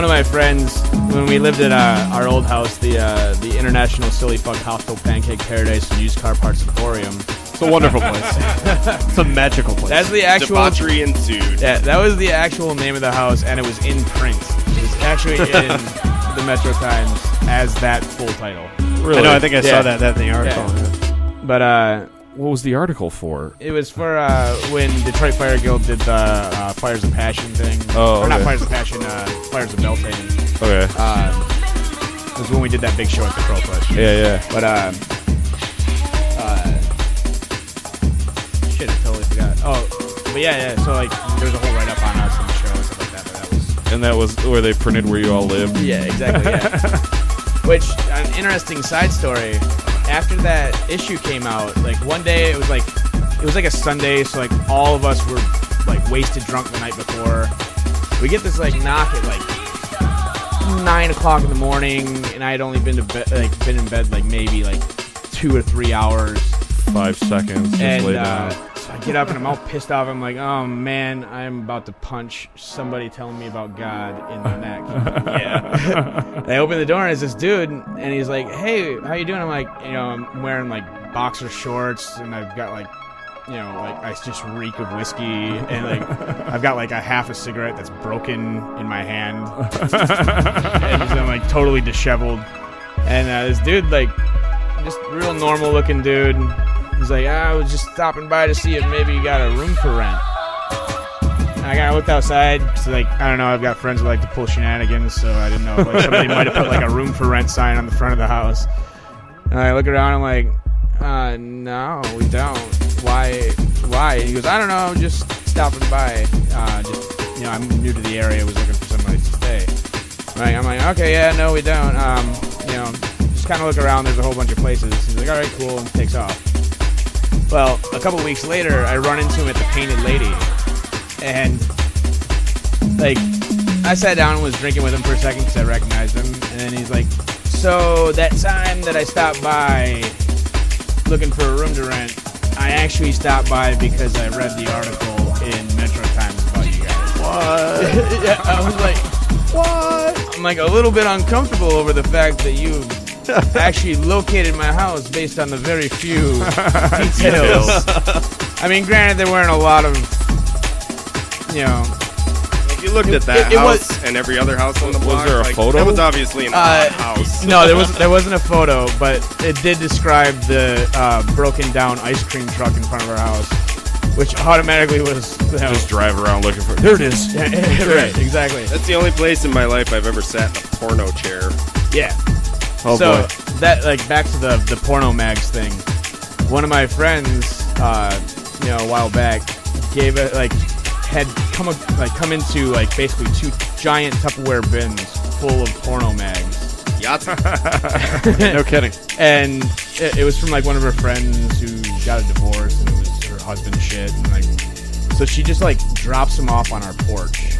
one of my friends, when we lived at our old house, the International Sillyfuck Hostel Pancake Paradise and Used Car Parts Emporium. It's a wonderful place. It's a magical place. That's the actual debauchery ensued. Yeah, that was the actual name of the house, and it was in print. It was actually in the Metro Times as that full title. Really? I know. I think I saw that in the article. Yeah. But what was the article for? it was for when Detroit Fire Guild did the Fires of Passion thing. Oh, or not okay. Fires of Passion, Fires of Beltane. Okay. It was when we did that big show at the Crow Push. Yeah. But shit, I totally forgot. Oh, but yeah. So like, there was a whole write up on us in the show and stuff like that. But that was. And that was where they printed where you all lived. Yeah, exactly. Yeah. Which, an interesting side story. After that issue came out, like one day it was like a Sunday, so like all of us were like wasted drunk the night before. We get this like knock at like 9 o'clock in the morning, and I had only been in bed like maybe like 2 or 3 hours. 5 seconds. Just And lay down. so I get up and I'm all pissed off. I'm like, oh man, I'm about to punch somebody telling me about God in the neck. Yeah. I open the door and it's this dude, and he's like, hey, how you doing? I'm like, I'm wearing like boxer shorts, and I've got like, like I just reek of whiskey, and like I've got like a half a cigarette that's broken in my hand, and I'm like totally disheveled. And this dude, like, just real normal looking dude. He's like, I was just stopping by to see if maybe you got a room for rent. And I looked outside, so like, I don't know, I've got friends who like to pull shenanigans, so I didn't know if like, somebody might have put like a room for rent sign on the front of the house. And I look around, I'm like, no, we don't. Why? And he goes, I don't know, just stopping by. I'm new to the area, was looking for somebody to stay. Right, I'm like, okay, yeah, no, we don't. Just kind of look around, there's a whole bunch of places. He's like, all right, cool, and takes off. Well, a couple weeks later, I run into him at the Painted Lady, and like, I sat down and was drinking with him for a second because I recognized him, and then he's like, so that time that I stopped by looking for a room to rent, I actually stopped by because I read the article in Metro Times about you guys. What? Yeah, I was like, what? I'm like a little bit uncomfortable over the fact that you actually located my house based on the very few details. I mean, granted, there weren't a lot of, If you looked at that house and every other house on the block, there a photo? That was obviously an odd house. No, there wasn't a photo, but it did describe the broken down ice cream truck in front of our house, which automatically was Just drive around looking for. There it is. Right, exactly. That's the only place in my life I've ever sat in a porno chair. Yeah. Oh So boy. that, like, back to the porno mags thing. One of my friends, a while back, had come into like basically 2 giant Tupperware bins full of porno mags. Yahtzee. No kidding. And it was from like one of her friends who got a divorce, and it was her husband's shit, and like, so she just like drops them off on our porch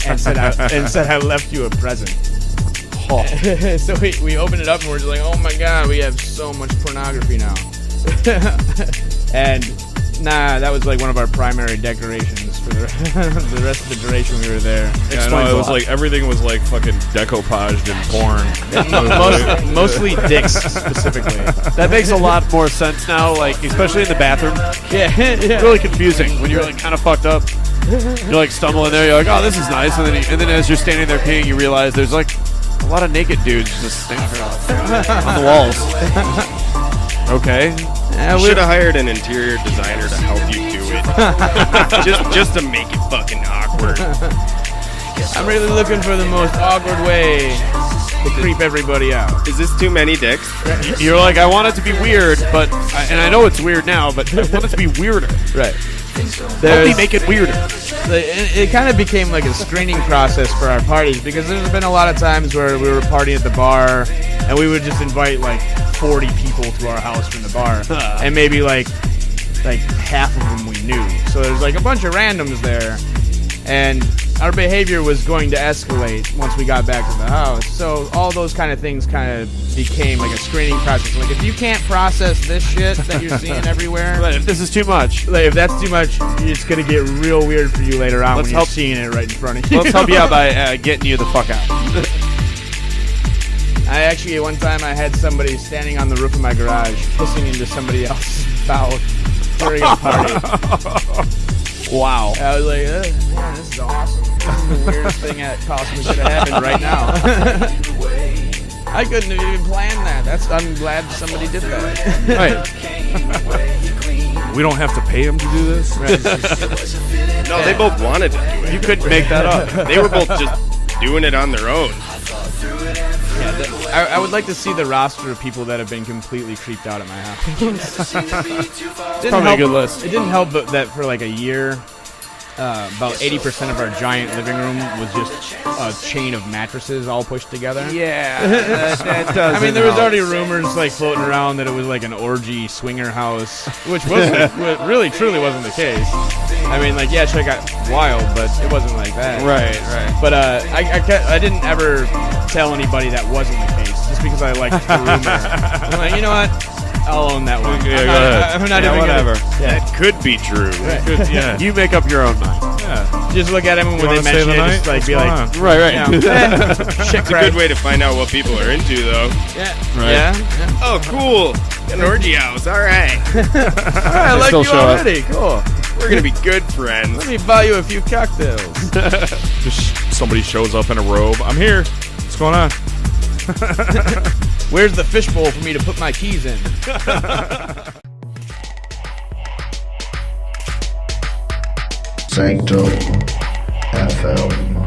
and said I left you a present. Oh. So we opened it up and we're just like, oh my god, we have so much pornography now. And that was like one of our primary decorations for the rest of the duration we were there. Yeah, I know, it was like everything was like fucking decoupaged in porn. Mostly dicks specifically. That makes a lot more sense now, like especially in the bathroom. Yeah. It's really confusing when you're like kind of fucked up. You're like stumbling there. You're like, oh, this is nice, and then as you're standing there peeing, you realize there's like a lot of naked dudes just standing on the walls. Okay. You should have hired an interior designer to help you do it. just to make it fucking awkward. I'm really looking for the most awkward way to creep everybody out. Is this too many dicks? You're like, I want it to be weird, and I know it's weird now, but I want it to be weirder. Right. Help me make it weirder. It kind of became like a screening process for our parties, because there's been a lot of times where we were partying at the bar and we would just invite like 40 people to our house from the bar, and maybe like half of them we knew. So there's like a bunch of randoms there, and our behavior was going to escalate once we got back to the house. So all those kind of things kind of became like a screening process. Like, if you can't process this shit that you're seeing everywhere, But if this is too much, like, if that's too much, it's gonna get real weird for you later on when you're seeing it right in front of you. let's help you out by getting you the fuck out. I actually, one time I had somebody standing on the roof of my garage pissing into somebody else's mouth during a party. Wow. I was like, man, this is awesome. This is the weirdest thing that possibly could have happened right now. I couldn't have even planned that. I'm glad somebody did that. Right. We don't have to pay him to do this. No, they both wanted to do it. You couldn't make that up. They were both just doing it on their own. I would like to see the roster of people that have been completely creeped out at my house. Probably a good list. It didn't help that for like a year, about 80% of our giant living room was just a chain of mattresses all pushed together. Yeah, that does. I mean, there was already rumors like floating around that it was like an orgy swinger house, which wasn't, really truly wasn't the case. I mean, like, yeah, shit got wild, but it wasn't like that. Right. But I didn't ever tell anybody that wasn't the case, just because I liked the rumor. I'm like, you know what? I'll own that one. Yeah, go ahead. I'm not Yeah, even whatever. That could be true. Yeah. You make up your own mind. Yeah. Just look at them when they wanna stay mention the it, night? just like What's be going like, on? Right. yeah. Shit, It's a good way to find out what people are into, though. Yeah. Right. Yeah. Oh, cool. An orgy house. All right. I like still you show up. already. Cool. We're going to be good friends. Let me buy you a few cocktails. Just somebody shows up in a robe. I'm here. What's going on? Where's the fishbowl for me to put my keys in? Sanctum FM.